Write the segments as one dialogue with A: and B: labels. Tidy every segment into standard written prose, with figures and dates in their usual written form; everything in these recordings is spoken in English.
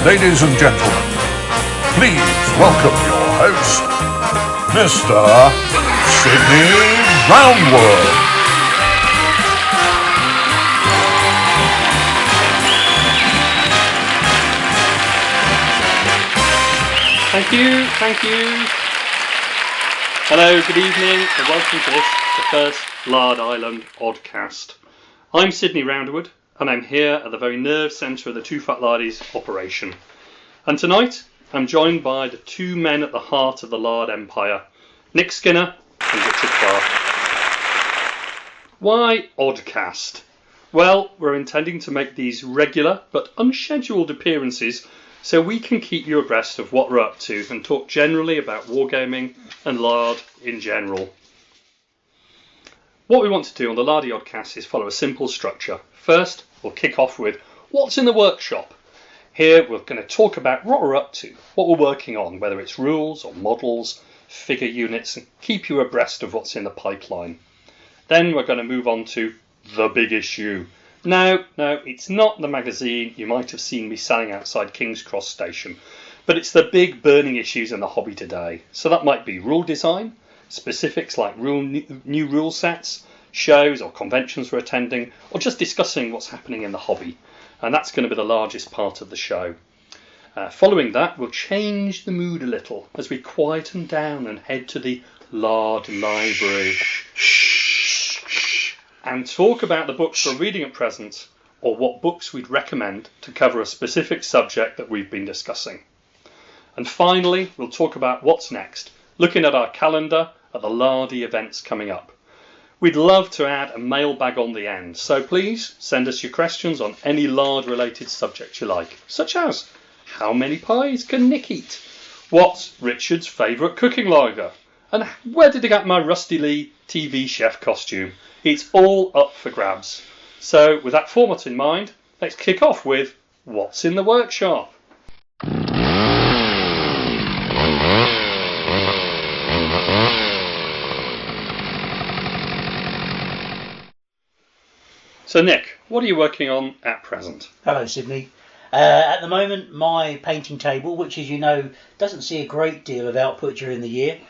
A: Ladies and gentlemen, please welcome your host, Mr. Sidney Roundwood.
B: Thank you. Hello, good evening, and welcome to this, the first Lard Island Oddcast. I'm Sidney Roundwood, and I'm here at the very nerve centre of the TooFatLardies operation. And tonight, I'm joined by the two men at the heart of the Lard Empire, Nick Skinner and Richard Clarke. Why Oddcast? Well, we're intending to make these regular but unscheduled appearances so we can keep you abreast of what we're up to and talk generally about wargaming and Lard in general. What we want to do on the Lardy Oddcast is follow a simple structure. First, we'll kick off with what's in the workshop. Here we're going to talk about what we're up to, what we're working on, whether it's rules or models, figure units, and keep you abreast of what's in the pipeline. Then we're going to move on to the big issue. No, it's not the magazine you might have seen me selling outside King's Cross Station, but it's the big burning issues in the hobby today. So that might be rule design, specifics like new rule sets, shows or conventions we're attending, or just discussing what's happening in the hobby. And that's going to be the largest part of the show. Following that, we'll change the mood a little as we quieten down and head to the Lard Library and talk about the books we're reading at present, or what books we'd recommend to cover a specific subject that we've been discussing. And finally, we'll talk about what's next, looking at our calendar at the Lardy events coming up. We'd love to add a mailbag on the end, so please send us your questions on any Lard-related subject you like, such as, how many pies can Nick eat? What's Richard's favourite cooking lager? And where did I get my Rusty Lee TV chef costume? It's all up for grabs. So with that format in mind, let's kick off with what's in the workshop. So Nick, what are you working on at present?
C: Hello Sydney. At the moment my painting table, which as you know doesn't see a great deal of output during the year,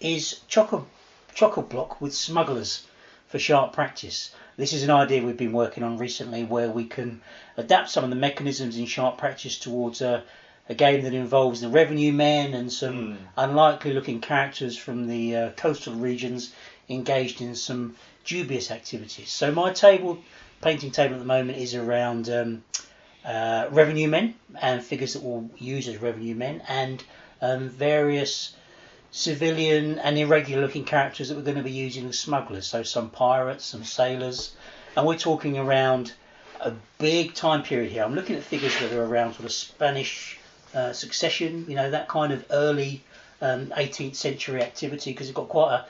C: is chock-a-block with smugglers for sharp practice. This is an idea we've been working on recently where we can adapt some of the mechanisms in sharp practice towards a game that involves the revenue men and some unlikely looking characters from the coastal regions engaged in some dubious activities. So my painting table at the moment is around revenue men and figures that we'll use as revenue men, and various civilian and irregular looking characters that we're going to be using as smugglers. So some pirates, some sailors, and we're talking around a big time period here. I'm looking at figures that are around sort of Spanish succession, that kind of early 18th century activity, because it's got quite a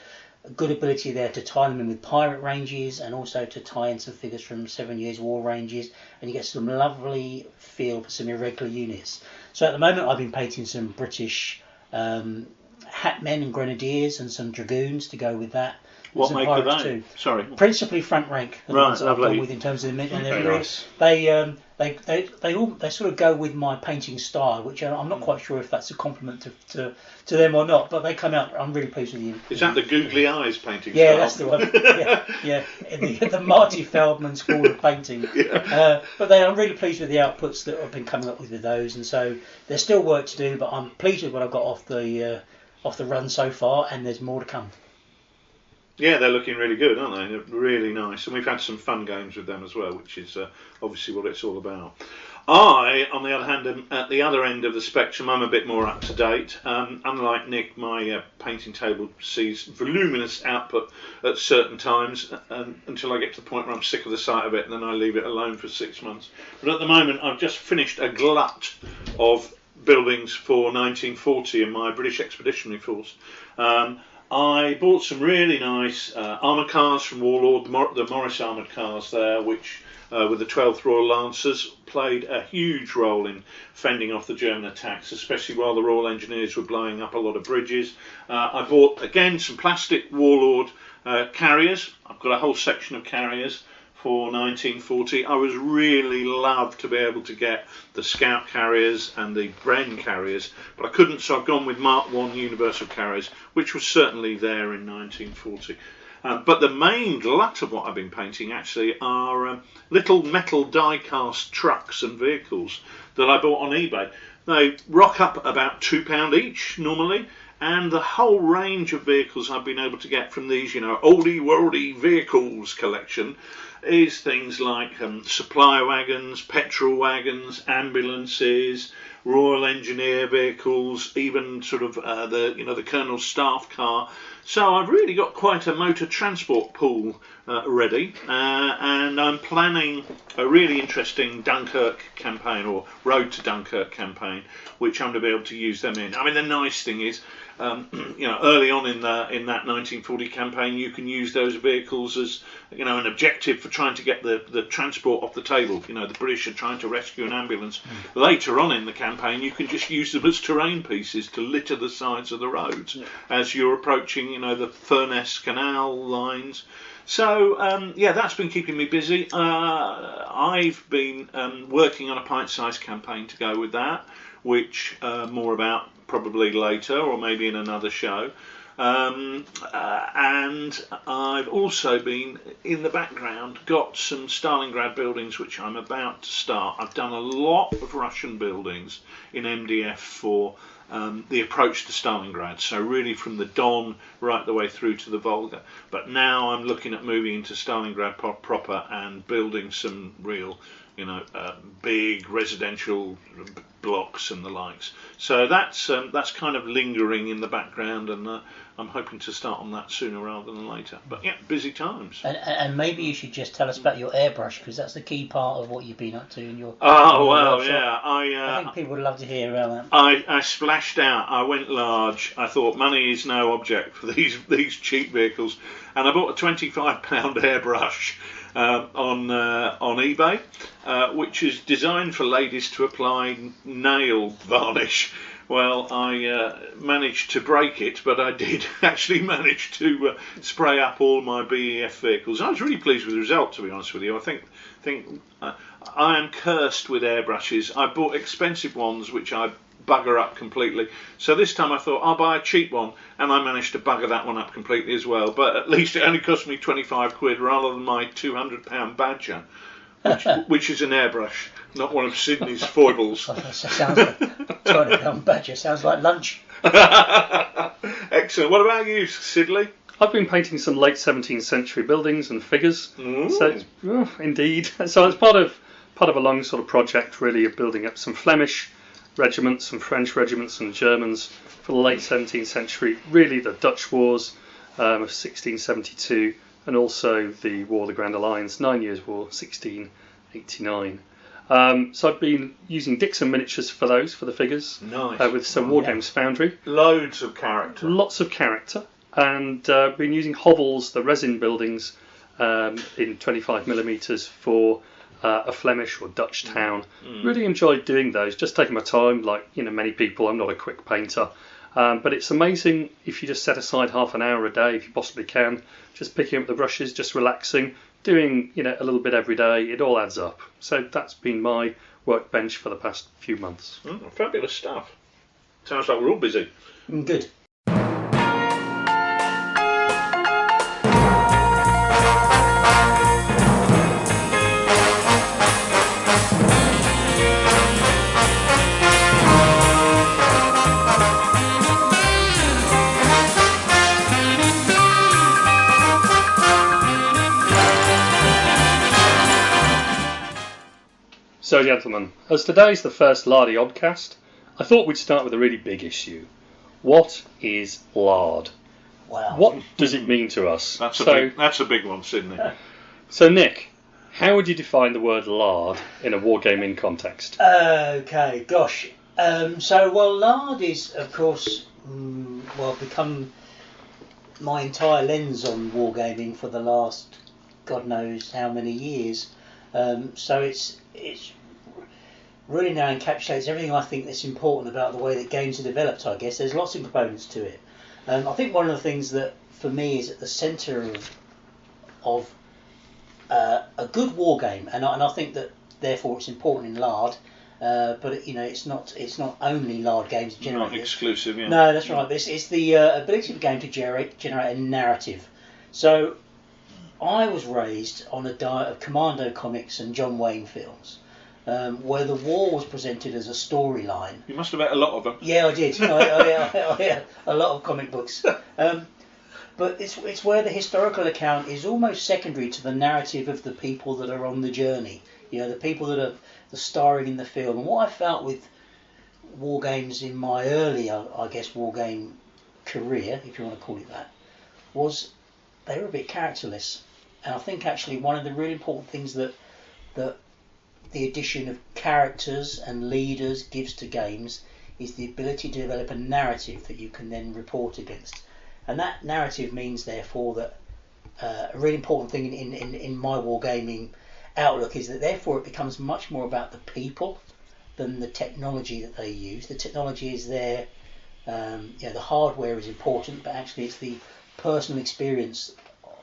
C: good ability there to tie them in with pirate ranges and also to tie in some figures from 7 Years' War ranges, and you get some lovely feel for some irregular units. So at the moment I've been painting some British hatmen and grenadiers and some dragoons to go with that.
D: What make are they?
C: Too.
D: Sorry.
C: Principally front rank.
D: Right, lovely.
C: With in terms of the and
D: very nice.
C: They sort of go with my painting style, which I'm not quite sure if that's a compliment to them or not. But they come out. I'm really pleased with you.
D: Is that the googly eyes painting
C: Yeah,
D: style?
C: that's the one. Yeah. The Marty Feldman school of painting.
D: Yeah.
C: But I'm really pleased with the outputs that I've been coming up with those, and so there's still work to do. But I'm pleased with what I've got off the run so far, and there's more to come.
D: Yeah, they're looking really good, aren't they? They're really nice, and we've had some fun games with them as well, which is obviously what it's all about. I, on the other hand, am at the other end of the spectrum. I'm a bit more up to date. Unlike Nick, my painting table sees voluminous output at certain times until I get to the point where I'm sick of the sight of it, and then I leave it alone for 6 months. But at the moment, I've just finished a glut of buildings for 1940 in my British Expeditionary Force. I bought some really nice armoured cars from Warlord, the Morris armoured cars there, which with the 12th Royal Lancers played a huge role in fending off the German attacks, especially while the Royal Engineers were blowing up a lot of bridges. I bought again some plastic Warlord carriers. I've got a whole section of carriers for 1940. I was really loved to be able to get the Scout carriers and the Bren carriers, but I couldn't, so I've gone with Mark I Universal carriers, which was certainly there in 1940. But the main glut of what I've been painting actually are little metal die-cast trucks and vehicles that I bought on eBay. They rock up about £2 each normally, and the whole range of vehicles I've been able to get from these, oldie worldy vehicles collection is things like supply wagons, petrol wagons, ambulances, Royal Engineer vehicles, even sort of the Colonel's staff car. So I've really got quite a motor transport pool ready, and I'm planning a really interesting Dunkirk campaign, or Road to Dunkirk campaign, which I'm going to be able to use them in. I mean, the nice thing is, early on in that 1940 campaign, you can use those vehicles as an objective for trying to get the transport off the table. The British are trying to rescue an ambulance. Later on in the campaign, you can just use them as terrain pieces to litter the sides of the roads as you're approaching the Furness Canal lines. So that's been keeping me busy. I've been working on a pint-sized campaign to go with that, which more about probably later or maybe in another show. And I've also been in the background got some Stalingrad buildings which I'm about to start. I've done a lot of Russian buildings in MDF for the approach to Stalingrad, so really from the Don right the way through to the Volga. But now I'm looking at moving into Stalingrad proper and building some real big residential blocks and the likes. So that's kind of lingering in the background, and I'm hoping to start on that sooner rather than later. But yeah, busy times.
C: And maybe you should just tell us about your airbrush, because that's the key part of what you've been up to in your.
D: Oh well,
C: workshop.
D: yeah.
C: I think people would love to hear about that.
D: I splashed out. I went large. I thought money is no object for these cheap vehicles, and I bought a £25 airbrush on eBay, which is designed for ladies to apply nail varnish. Well, I managed to break it, but I did actually manage to spray up all my BEF vehicles. I was really pleased with the result, to be honest with you. I think I am cursed with airbrushes. I bought expensive ones, which I bugger up completely. So this time I thought I'll buy a cheap one, and I managed to bugger that one up completely as well. But at least it only cost me 25 quid rather than my £200 Badger, which is an airbrush, not one of Sidney's foibles.
C: Sounds like £200 Badger. Sounds like lunch.
D: Excellent. What about you, Sidley?
B: I've been painting some late 17th century buildings and figures. So indeed. So it's part of a long sort of project, really, of building up some Flemish regiments, some French regiments and Germans for the late 17th century, really the Dutch Wars of 1672, and also the War of the Grand Alliance, 9 Years' War, 1689. So I've been using Dixon miniatures for those, for the figures,
D: nice.
B: With some War Games Foundry.
D: Loads of character.
B: Lots of character. And been using hovels, the resin buildings, in 25mm for a Flemish or Dutch town. Really enjoyed doing those, just taking my time, like many people. I'm not a quick painter, but it's amazing if you just set aside half an hour a day, if you possibly can, just picking up the brushes, just relaxing, doing a little bit every day. It all adds up. So that's been my workbench for the past few months.
D: Fabulous stuff. Sounds like we're all busy.
C: Good.
B: So, gentlemen, as today's the first Lardy Oddcast, I thought we'd start with a really big issue. What is lard?
C: Wow.
B: What does it mean to us?
D: That's a big one, Sydney.
B: So, Nick, how would you define the word lard in a wargaming context?
C: Okay, gosh. Lard is, of course, become my entire lens on wargaming for the last God knows how many years. So it's really now encapsulates everything I think that's important about the way that games are developed, I guess. There's lots of components to it. I think one of the things that, for me, is at the centre of a good war game, and I think that therefore it's important in Lard. But it's not only Lard games that generate
D: not exclusive. Yeah.
C: No, that's right. But it's the ability of the game to generate a narrative. So I was raised on a diet of Commando comics and John Wayne films, where the war was presented as a storyline.
D: You must have had a lot of them.
C: Yeah, I did. I a lot of comic books. But it's where the historical account is almost secondary to the narrative of the people that are on the journey. The people that are the starring in the film. And what I felt with war games in my early, I guess, war game career, if you want to call it that, was they were a bit characterless. And I think actually one of the really important things that the addition of characters and leaders gives to games is the ability to develop a narrative that you can then report against. And that narrative means, therefore, that a really important thing in my wargaming outlook is that, therefore, it becomes much more about the people than the technology that they use. The technology is there, the hardware is important, but actually it's the personal experience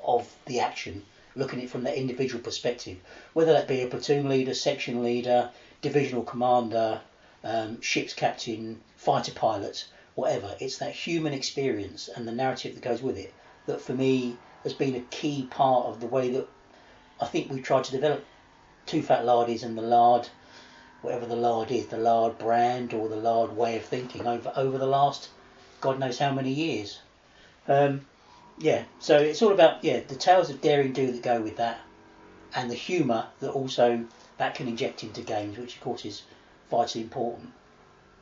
C: of the action, looking at it from that individual perspective, whether that be a platoon leader, section leader, divisional commander, ship's captain, fighter pilot, whatever. It's that human experience and the narrative that goes with it that, for me, has been a key part of the way that I think we've tried to develop TooFatLardies and the Lard, whatever the Lard is, the Lard brand or the Lard way of thinking over the last God knows how many years. So it's all about the tales of daring do that go with that, and the humour that also that can inject into games, which of course is vitally important.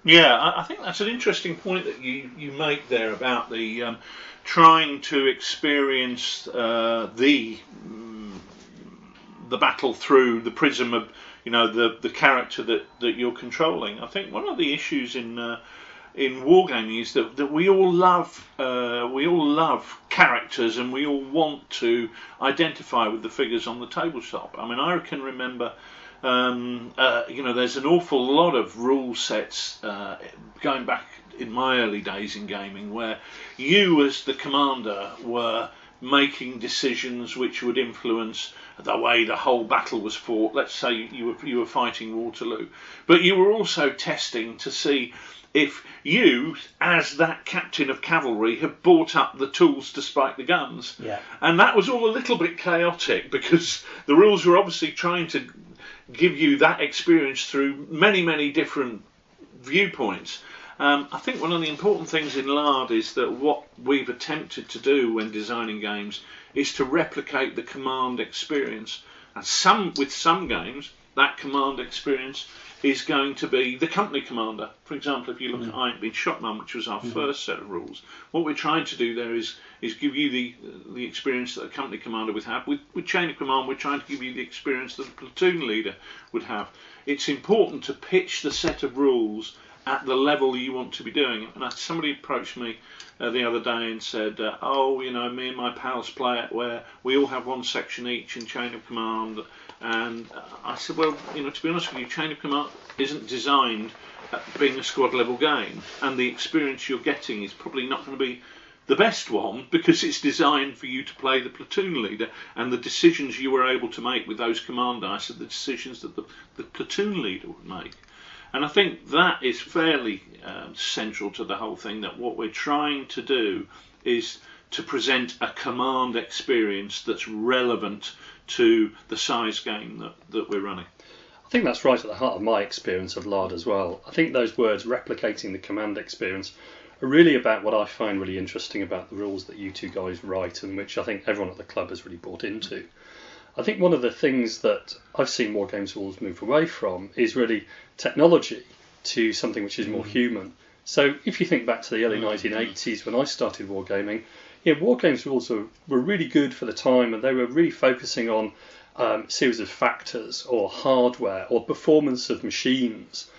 D: Yeah, I think that's an interesting point that you make there about the trying to experience the battle through the prism of the character that you're controlling. I think one of the issues in wargaming is that we all love characters, and we all want to identify with the figures on the tabletop. I mean, I can remember there's an awful lot of rule sets going back in my early days in gaming where you as the commander were making decisions which would influence the way the whole battle was fought. Let's say you were fighting Waterloo, but you were also testing to see if you, as that captain of cavalry, have brought up the tools to spike the guns.
C: Yeah. And
D: that was all a little bit chaotic because the rules were obviously trying to give you that experience through many, many different viewpoints. I think one of the important things in Lard is that what we've attempted to do when designing games is to replicate the command experience. And with some games, that command experience is going to be the company commander. For example, if you look at I Ain't Been Shot Mum, which was our first set of rules, what we're trying to do there is give you the experience that a company commander would have. With Chain of Command, we're trying to give you the experience that a platoon leader would have. It's important to pitch the set of rules at the level you want to be doing it. And somebody approached me the other day and said, me and my pals play it where we all have one section each in Chain of Command. And I said, well, to be honest with you, Chain of Command isn't designed at being a squad level game, and the experience you're getting is probably not going to be the best one because it's designed for you to play the platoon leader, and the decisions you were able to make with those command dice are the decisions that the platoon leader would make. And I think that is fairly central to the whole thing, that what we're trying to do is to present a command experience that's relevant to the size game that we're running.
B: I think that's right at the heart of my experience of Lard as well. I think those words, replicating the command experience, are really about what I find really interesting about the rules that you two guys write, and which I think everyone at the club has really bought into. I think one of the things that I've seen wargames rules move away from is really technology to something which is more human. So if you think back to the early 1980s when I started wargaming, wargames rules were really good for the time, and they were really focusing on series of factors or hardware or performance of machines.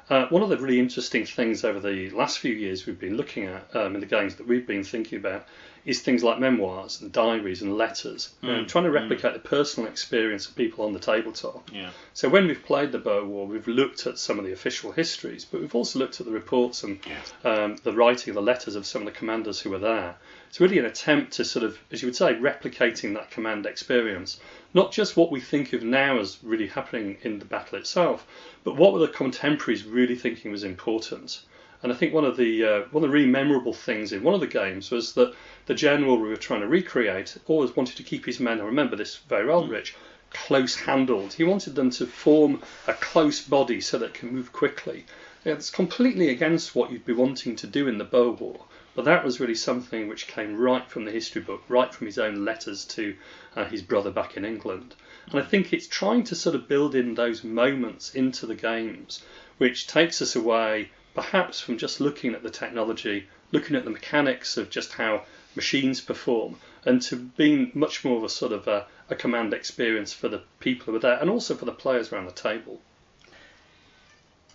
B: One of the really interesting things over the last few years we've been looking at in the games that we've been thinking about is things like memoirs and diaries and letters, trying to replicate the personal experience of people on the tabletop.
D: Yeah.
B: So when we've played the Boer War, we've looked at some of the official histories, but we've also looked at the reports and the writing, the letters of some of the commanders who were there. It's really an attempt to sort of, as you would say, replicating that command experience. Not just what we think of now as really happening in the battle itself, but what were the contemporaries really thinking was important. And I think one of the really memorable things in one of the games was that the general we were trying to recreate always wanted to keep his men, I remember this very well, Rich, close-handled. He wanted them to form a close body so that it can move quickly. It's completely against what you'd be wanting to do in the Boer War. But that was really something which came right from the history book, right from his own letters to his brother back in England. And I think it's trying to sort of build in those moments into the games, which takes us away perhaps from just looking at the technology, looking at the mechanics of just how machines perform, and to being much more of a sort of a command experience for the people who are there, and also for the players around the table.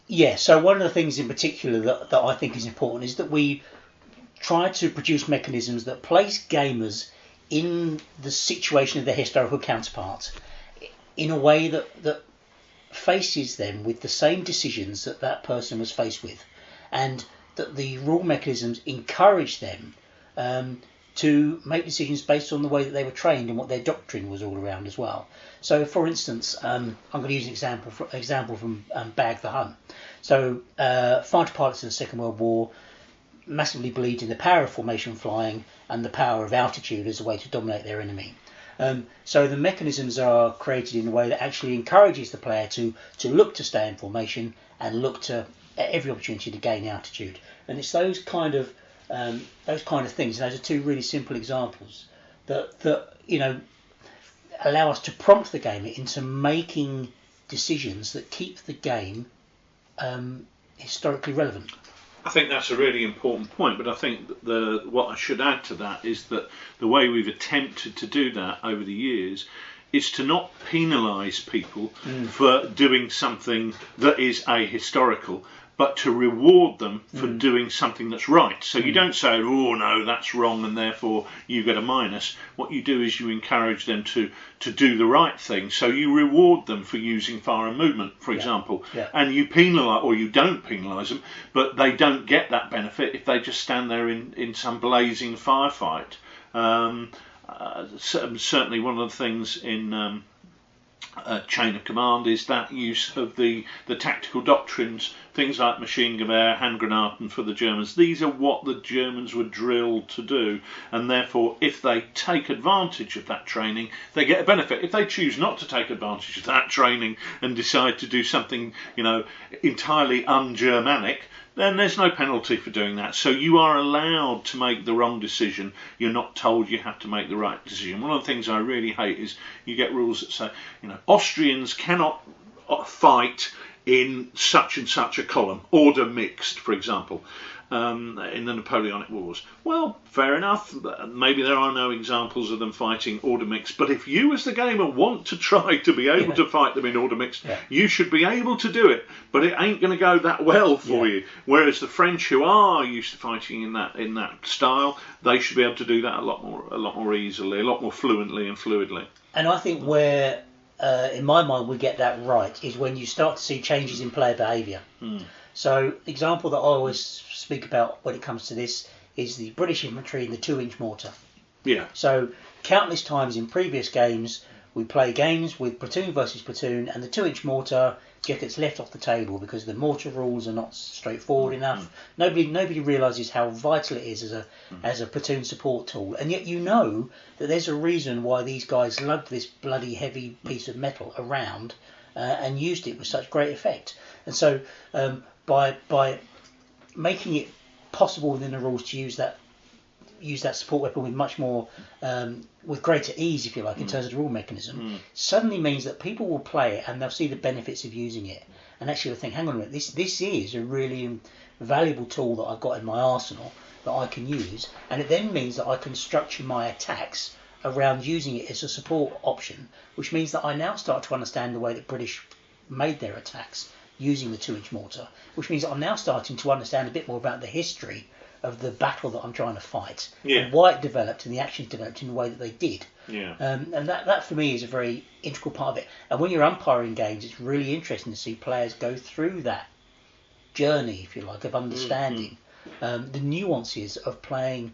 C: Yeah, so one of the things in particular that I think is important is that we try to produce mechanisms that place gamers in the situation of their historical counterpart in a way that faces them with the same decisions that person was faced with, and that the rule mechanisms encourage them to make decisions based on the way that they were trained and what their doctrine was all around as well. So, for instance, I'm going to use an example from Bag the Hun. So, fighter pilots in the Second World War massively believed in the power of formation flying and the power of altitude as a way to dominate their enemy. So the mechanisms are created in a way that actually encourages the player to look to stay in formation and look to at every opportunity to gain altitude. And it's those kind of things. And those are two really simple examples that allow us to prompt the gamer into making decisions that keep the game historically relevant.
D: I think that's a really important point, but I think what I should add to that is that the way we've attempted to do that over the years is to not penalise people for doing something that is ahistorical, but to reward them for doing something that's right. So you don't say, oh no, that's wrong and therefore you get a minus. What you do is you encourage them to do the right thing. So you reward them for using fire and movement, for example, and you penalise, or you don't penalise them, but they don't get that benefit if they just stand there in some blazing firefight. Certainly one of the things in chain of command is that use of the tactical doctrines, things like machine gewehr, hand grenade for the Germans. These are what the Germans were drilled to do, and therefore if they take advantage of that training they get a benefit. If they choose not to take advantage of that training and decide to do something entirely un-Germanic, then there's no penalty for doing that. So you are allowed to make the wrong decision. You're not told you have to make the right decision. One of the things I really hate is you get rules that say, Austrians cannot fight in such and such a column, order mixed, for example, in the Napoleonic Wars. Well, fair enough. Maybe there are no examples of them fighting order mixed, but if you as the gamer want to try to be able to fight them in order mixed, you should be able to do it, but it ain't going to go that well for you. Whereas the French, who are used to fighting in that style, they should be able to do that a lot more easily, a lot more fluently and fluidly.
C: And I think where, in my mind, we get that right is when you start to see changes in player behaviour. So, example that I always speak about when it comes to this is the British infantry and the 2-inch mortar.
D: Yeah.
C: So, countless times in previous games, we play games with platoon versus platoon, and the 2-inch mortar just gets left off the table because the mortar rules are not straightforward enough. Nobody realises how vital it is as a platoon support tool, and yet you know that there's a reason why these guys lugged this bloody heavy piece of metal around and used it with such great effect. And so by making it possible within the rules to use that support weapon with much more with greater ease, if you like, in terms of the rule mechanism, suddenly means that people will play it and they'll see the benefits of using it, and actually think, hang on a minute, this is a really valuable tool that I've got in my arsenal that I can use, and it then means that I can structure my attacks around using it as a support option, which means that I now start to understand the way that British made their attacks using the 2-inch mortar, which means that I'm now starting to understand a bit more about the history of the battle that I'm trying to fight,
D: Yeah.
C: and why it developed and the actions developed in the way that they did.
D: Yeah.
C: And that for me is a very integral part of it. And when you're umpiring games, it's really interesting to see players go through that journey, if you like, of understanding the nuances of playing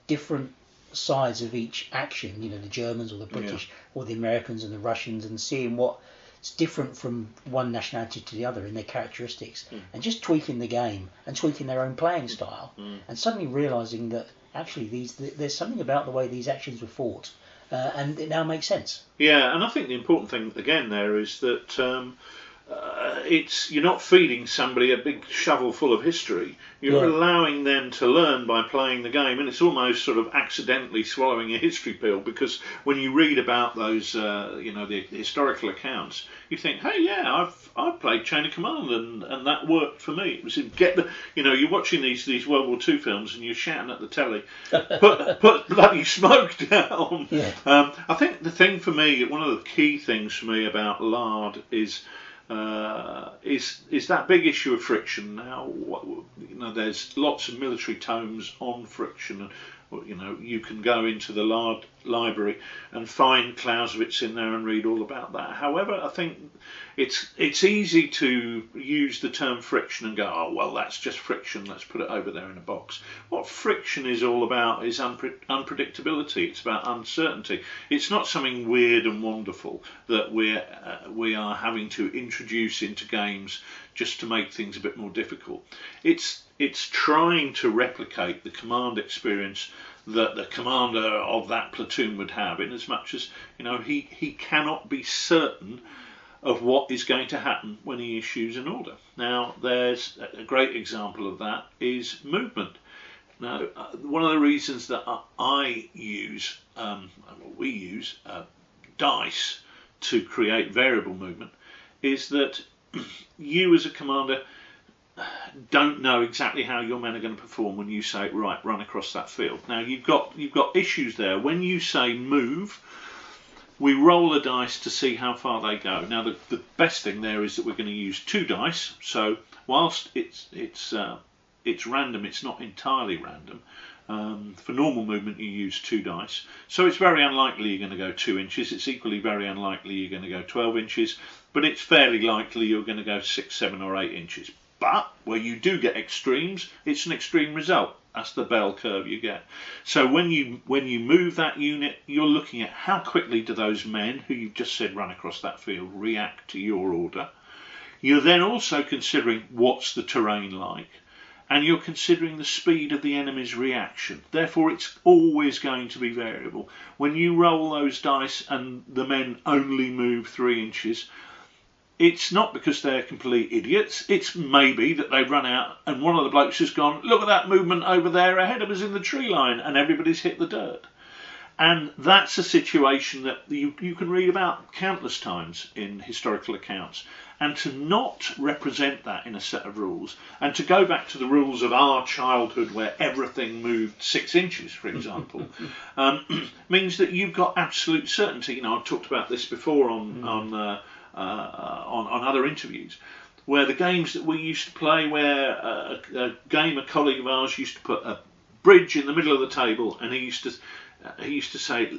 C: different sides of each action. You know, the Germans or the British or the Americans and the Russians, and seeing what's different from one nationality to the other in their characteristics, and just tweaking the game and tweaking their own playing style, and suddenly realising that actually there's something about the way these actions were fought, and it now makes sense.
D: Yeah, and I think the important thing again there is that you're not feeding somebody a big shovel full of history. You're allowing them to learn by playing the game, and it's almost sort of accidentally swallowing a history pill, because when you read about those, the historical accounts, you think, hey, yeah, I've played Chain of Command, and that worked for me. It was you're watching these World War II films, and you're shouting at the telly, put bloody smoke down.
C: Yeah.
D: I think the thing for me, one of the key things for me about Lard is that big issue of friction. Now, there's lots of military tomes on friction. You can go into the Lard library and find Clausewitz in there and read all about that. However, I think it's easy to use the term friction and go, oh, well, that's just friction, let's put it over there in a box. What friction is all about is unpredictability. It's about uncertainty. It's not something weird and wonderful that we are having to introduce into games just to make things a bit more difficult. It's trying to replicate the command experience that the commander of that platoon would have, in as much as he cannot be certain of what is going to happen when he issues an order. Now, there's a great example of that is movement. Now, one of the reasons that we use dice to create variable movement is that you as a commander don't know exactly how your men are going to perform when you say, right, run across that field. Now, you've got issues there. When you say move, we roll a dice to see how far they go. Now, the best thing there is that we're going to use 2 dice. So whilst it's random, it's not entirely random. For normal movement, you use 2 dice. So it's very unlikely you're going to go 2 inches. It's equally very unlikely you're going to go 12 inches. But it's fairly likely you're going to go 6, 7 or 8 inches. But where you do get extremes, it's an extreme result. That's the bell curve you get. So when you move that unit, you're looking at how quickly do those men, who you've just said run across that field, react to your order. You're then also considering what's the terrain like, and you're considering the speed of the enemy's reaction. Therefore, it's always going to be variable. When you roll those dice and the men only move 3 inches, it's not because they're complete idiots. It's maybe that they've run out and one of the blokes has gone, look at that movement over there ahead of us in the tree line, and everybody's hit the dirt. And that's a situation that you can read about countless times in historical accounts. And to not represent that in a set of rules, and to go back to the rules of our childhood where everything moved 6 inches, for example, means that you've got absolute certainty. I've talked about this before on other interviews, where the games that we used to play, where a colleague of ours used to put a bridge in the middle of the table, and he used to say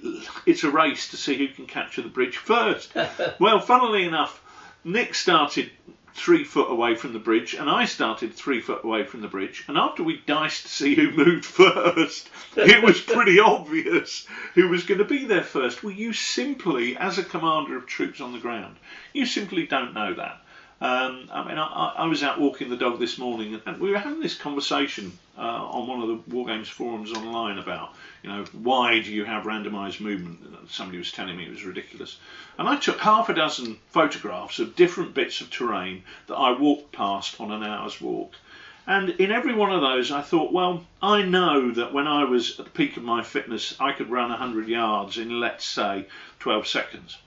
D: it's a race to see who can capture the bridge first. Well, funnily enough, Nick started 3 foot away from the bridge, and I started 3 foot away from the bridge, and after we diced to see who moved first, it was pretty obvious who was going to be there first. Well, you simply, as a commander of troops on the ground, you simply don't know that. I was out walking the dog this morning, and we were having this conversation on one of the War Games forums online about, why do you have randomised movement? Somebody was telling me it was ridiculous. And I took half a dozen photographs of different bits of terrain that I walked past on an hour's walk. And in every one of those, I thought, well, I know that when I was at the peak of my fitness, I could run 100 yards in, let's say, 12 seconds.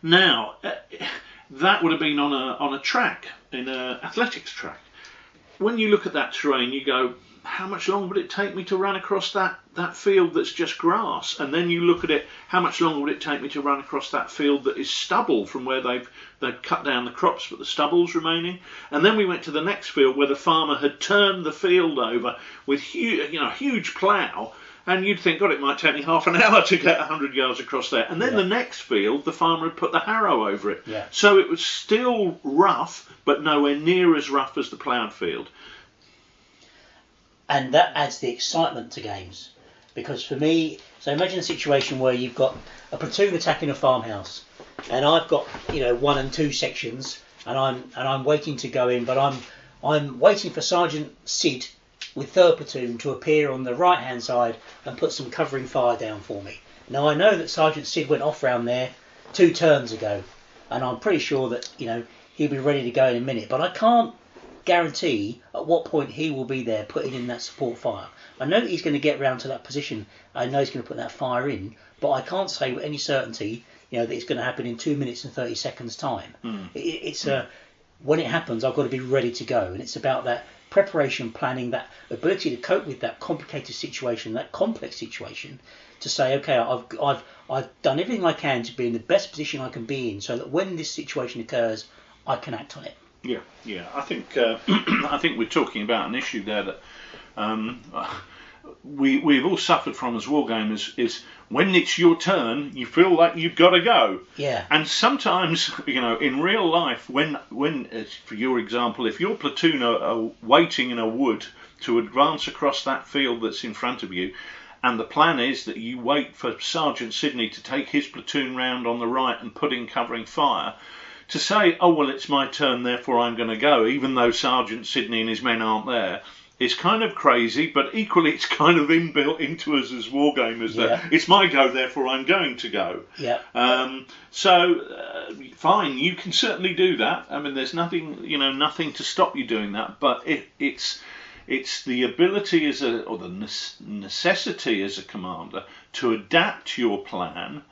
D: Now, that would have been on a track, in an athletics track. When you look at that terrain, you go, how much longer would it take me to run across that field that's just grass? And then you look at it, how much longer would it take me to run across that field that is stubble from where they've cut down the crops but the stubble's remaining? And then we went to the next field where the farmer had turned the field over with huge plough, and you'd think, God, it might take me half an hour to get 100 yards across there. And then the next field, the farmer had put the harrow over it.
C: Yeah.
D: So it was still rough, but nowhere near as rough as the ploughed field.
C: And that adds the excitement to games. Because for me, so imagine a situation where you've got a platoon attacking a farmhouse, and I've got 1 and 2 sections, and I'm waiting to go in, but I'm waiting for Sergeant Sid with 3rd platoon to appear on the right hand side and put some covering fire down for me. Now I know that Sergeant Sid went off round there 2 turns ago, and I'm pretty sure that he'll be ready to go in a minute, but I can't guarantee at what point he will be there putting in that support fire. I know that he's going to get round to that position. I know he's going to put that fire in, but I can't say with any certainty that it's going to happen in 2 minutes and 30 seconds time. When it happens, I've got to be ready to go, and it's about that preparation, planning, that ability to cope with that complicated situation, that complex situation, to say, okay, I've done everything I can to be in the best position I can be in, so that when this situation occurs, I can act on it.
D: Yeah. I think we're talking about an issue there that we've all suffered from as wargamers. Is when it's your turn, you feel like you've got to go.
C: Yeah.
D: And sometimes, in real life, when for your example, if your platoon are waiting in a wood to advance across that field that's in front of you, and the plan is that you wait for Sergeant Sidney to take his platoon round on the right and put in covering fire, to say, oh, well, it's my turn, therefore I'm going to go, even though Sergeant Sidney and his men aren't there, is kind of crazy, but equally it's kind of inbuilt into us as wargamers that it's my go, therefore I'm going to go.
C: Yeah.
D: Fine, you can certainly do that. I mean, there's nothing to stop you doing that, but it's the ability or the necessity as a commander to adapt your plan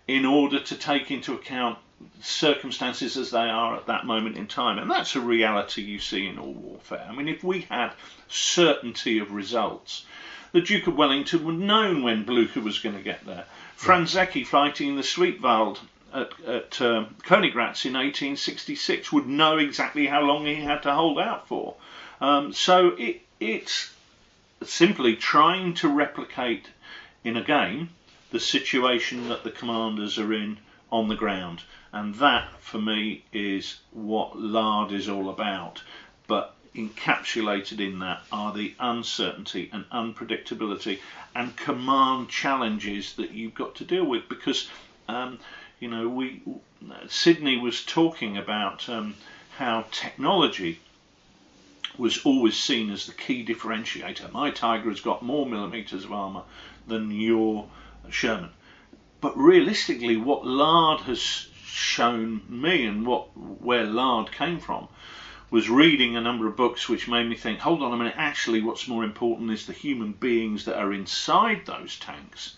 D: in order to take into account circumstances as they are at that moment in time. And that's a reality you see in all warfare. I mean, if we had certainty of results, the Duke of Wellington would have known when Blucher was going to get there. Franz Zecchi fighting in the Sweetwald at Königgrätz in 1866 would know exactly how long he had to hold out for. So it's simply trying to replicate in a game the situation that the commanders are in on the ground. And that, for me, is what Lard is all about. But encapsulated in that are the uncertainty and unpredictability and command challenges that you've got to deal with. Because, Sidney was talking about how technology was always seen as the key differentiator. My Tiger has got more millimetres of armour than your Sherman. But realistically, what Lard has shown me and where Lard came from was reading a number of books which made me think, hold on a minute, actually what's more important is the human beings that are inside those tanks,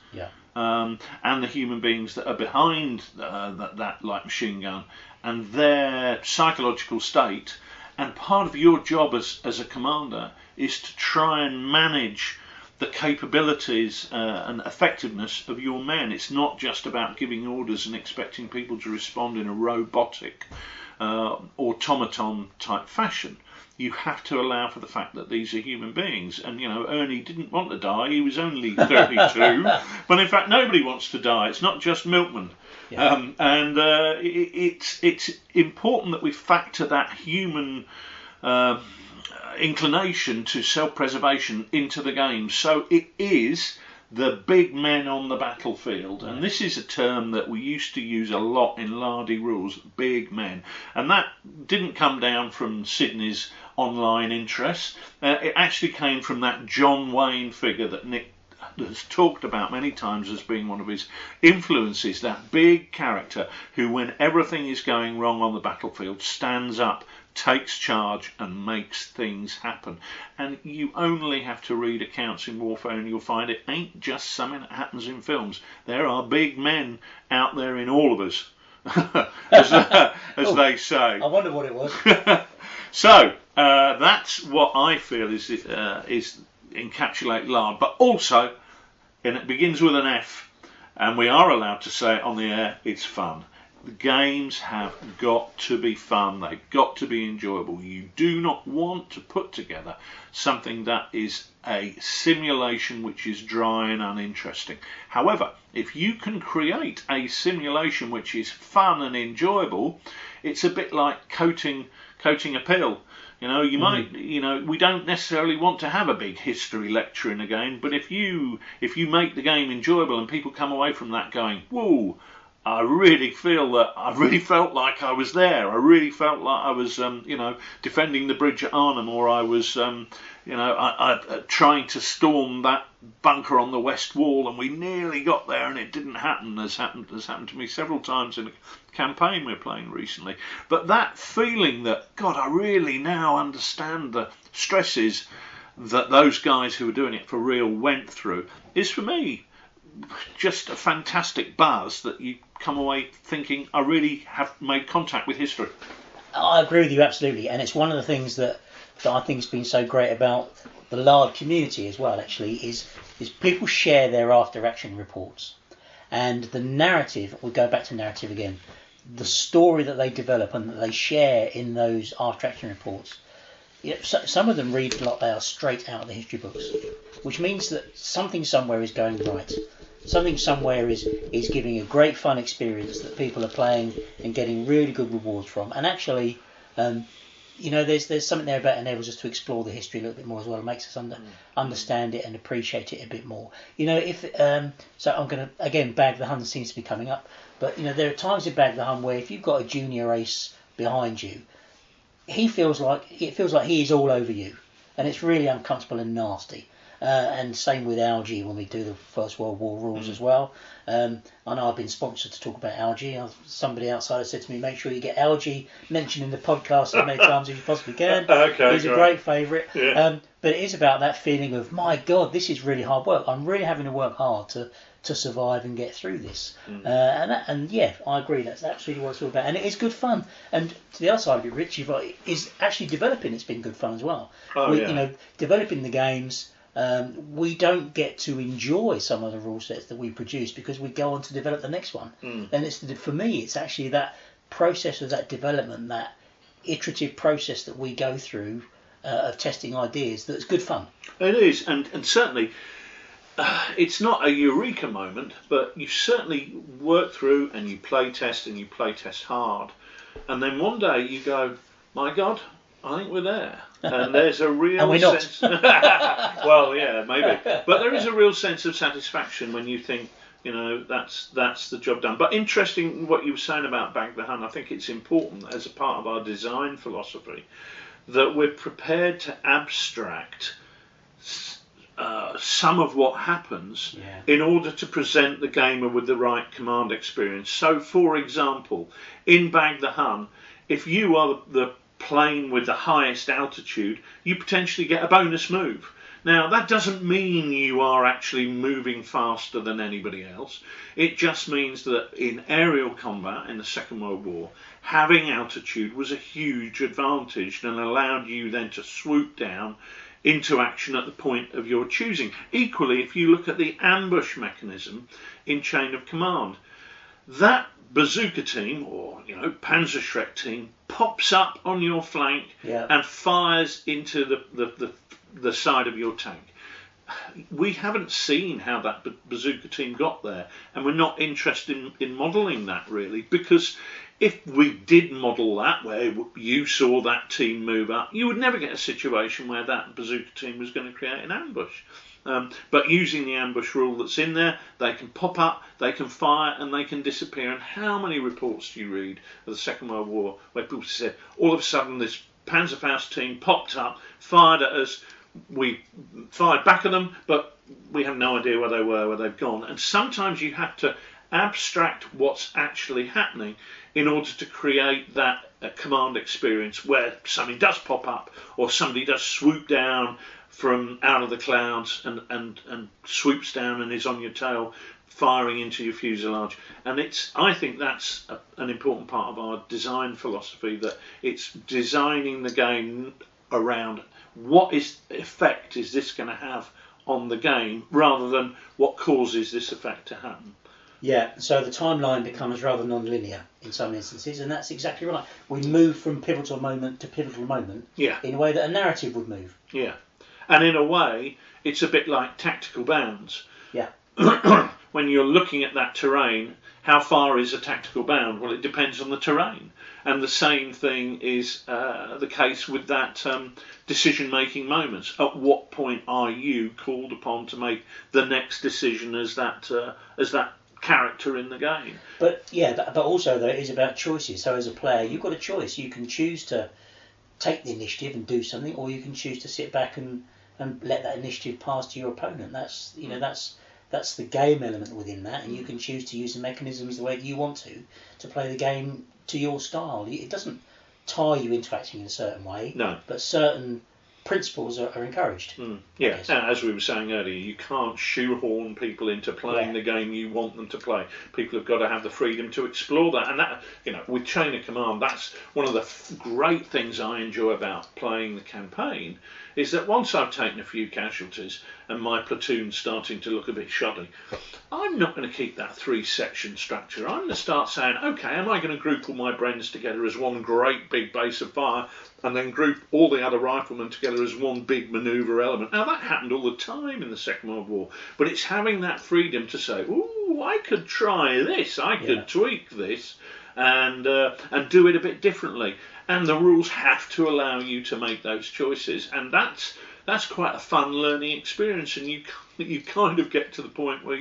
D: and the human beings that are behind that light machine gun and their psychological state. And part of your job as a commander is to try and manage the capabilities and effectiveness of your men. It's not just about giving orders and expecting people to respond in a robotic automaton type fashion. You have to allow for the fact that these are human beings. And Ernie didn't want to die. He was only 32, but in fact nobody wants to die. It's not just milkmen. It's important that we factor that human inclination to self-preservation into the game. So it is the big men on the battlefield, and this is a term that we used to use a lot in Lardy rules, big men, and that didn't come down from Sidney's online interests. It actually came from that John Wayne figure that Nick has talked about many times as being one of his influences, that big character who, when everything is going wrong on the battlefield, stands up, takes charge and makes things happen. And you only have to read accounts in warfare and you'll find it ain't just something that happens in films. There are big men out there in all of us, as they say.
C: I wonder what it was.
D: So that's what I feel is encapsulate Lard, but also, and it begins with an F, and we are allowed to say it on the air, it's fun. The games have got to be fun, they've got to be enjoyable. You do not want to put together something that is a simulation which is dry and uninteresting. However, if you can create a simulation which is fun and enjoyable, it's a bit like coating a pill. You know, you might, we don't necessarily want to have a big history lecture in a game, but if you make the game enjoyable and people come away from that going, whoa, I really felt like I was there. I really felt like I was, defending the bridge at Arnhem, or I was, trying to storm that bunker on the west wall, and we nearly got there, and it didn't happen. Has happened to me several times in a campaign we're playing recently. But that feeling that, God, I really now understand the stresses that those guys who were doing it for real went through is, for me, just a fantastic buzz that you come away thinking, I really have made contact with history.
C: I agree with you absolutely, and it's one of the things that I think has been so great about the Lard community as well, actually, is people share their after action reports, and the narrative, we go back to narrative again, the story that they develop and that they share in those after action reports. Some of them read like they are straight out of the history books, which means that something somewhere is going right. Something somewhere is giving a great fun experience that people are playing and getting really good rewards from. And actually, there's something there about enables us to explore the history a little bit more as well. It makes us understand it and appreciate it a bit more. So I'm going to, again, Bag the Hun seems to be coming up. But, there are times in Bag the Hun where if you've got a junior ace behind you, it feels like he is all over you. And it's really uncomfortable and nasty. And same with Algae when we do the First World War rules as well. I know I've been sponsored to talk about Algae. Somebody outside has said to me, make sure you get Algae mentioned in the podcast as many times as you possibly can.
D: Okay,
C: he's a great favourite.
D: Yeah.
C: But it is about that feeling of, my God, this is really hard work. I'm really having to work hard to survive and get through this. And I agree, that's absolutely what it's all about. And it is good fun. And to the other side of it, Rich, is actually developing. It's been good fun as well. Developing the games. We don't get to enjoy some of the rule sets that we produce because we go on to develop the next one. And for me, it's actually that process of that development, that iterative process that we go through of testing ideas that's good fun.
D: It is, and certainly it's not a eureka moment, but you certainly work through and you play test and you play test hard, and then one day you go, my God, I think we're there. And there's a real
C: and we're
D: sense. Well, yeah, maybe. But there is a real sense of satisfaction when you think, that's the job done. But interesting what you were saying about Bag the Hun. I think it's important as a part of our design philosophy that we're prepared to abstract some of what happens in order to present the gamer with the right command experience. So, for example, in Bag the Hun, if you are the plane with the highest altitude, you potentially get a bonus move. Now, that doesn't mean you are actually moving faster than anybody else. It just means that in aerial combat in the Second World War, having altitude was a huge advantage and allowed you then to swoop down into action at the point of your choosing. Equally, if you look at the ambush mechanism in Chain of Command, that bazooka team or Panzerschreck team pops up on your flank and fires into the side of your tank. We haven't seen how that bazooka team got there, and we're not interested in modelling that really, because if we did model that, where you saw that team move up, you would never get a situation where that bazooka team was going to create an ambush. But using the ambush rule that's in there, they can pop up, they can fire, and they can disappear. And how many reports do you read of the Second World War where people said, all of a sudden this Panzerfaust team popped up, fired at us, we fired back at them, but we have no idea where they were, where they've gone. And sometimes you have to abstract what's actually happening in order to create that command experience where something does pop up or somebody does swoop down from out of the clouds and swoops down and is on your tail firing into your fuselage. And I think that's an important part of our design philosophy, that it's designing the game around what effect is this going to have on the game, rather than what causes this effect to happen.
C: Yeah, so the timeline becomes rather non-linear in some instances, and that's exactly right. We move from pivotal moment to pivotal moment in a way that a narrative would move.
D: Yeah, and in a way, it's a bit like tactical bounds.
C: Yeah.
D: When you're looking at that terrain, how far is a tactical bound? Well, it depends on the terrain. And the same thing is the case with that decision-making moments. At what point are you called upon to make the next decision as that character in the game?
C: But yeah, but also though, it is about choices. So as a player, you've got a choice. You can choose to take the initiative and do something, or you can choose to sit back and let that initiative pass to your opponent. That's the game element within that, and you can choose to use the mechanisms the way that you want to play the game to your style. It doesn't tie you into acting in a certain way,
D: no,
C: but certain principles are encouraged.
D: Yeah, and as we were saying earlier, you can't shoehorn people into playing the game you want them to play. People have got to have the freedom to explore that, and that, with Chain of Command, that's one of the great things I enjoy about playing the campaign, is that once I've taken a few casualties and my platoon's starting to look a bit shoddy, I'm not going to keep that 3-section structure. I'm going to start saying, okay, am I going to group all my Brens together as one great big base of fire, and then group all the other riflemen together as one big manoeuvre element? Now, that happened all the time in the Second World War, but it's having that freedom to say, ooh, I could try this, I could tweak this, and do it a bit differently. And the rules have to allow you to make those choices, and that's quite a fun learning experience. And you kind of get to the point where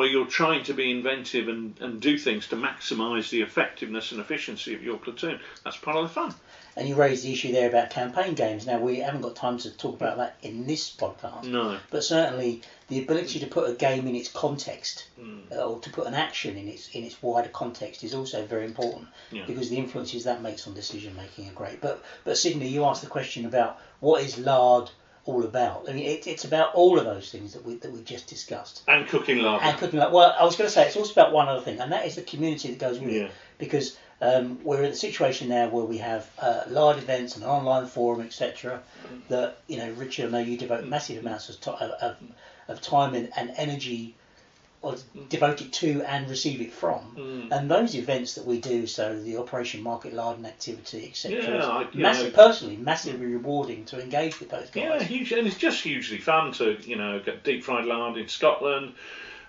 D: you're trying to be inventive and do things to maximise the effectiveness and efficiency of your platoon. That's part of the fun.
C: And you raised the issue there about campaign games. Now, we haven't got time to talk about that in this podcast.
D: No.
C: But certainly the ability to put a game in its context, or to put an action in its wider context, is also very important, because the influences that makes on decision making are great. But Sidney, you asked the question about what is Lard all about. I mean, it's about all of those things that we just discussed.
D: And cooking lard.
C: Well, I was going to say it's also about one other thing, and that is the community that goes with it. Because we're in a situation now where we have Lard events and an online forum, etc. That Richard, I know you devote massive amounts of time and energy, or devote it to and receive it from. And those events that we do, so the Operation Market Larding activity, etc. Personally, massively rewarding to engage with those guys.
D: Yeah, huge, and it's just hugely fun to get deep fried lard in Scotland.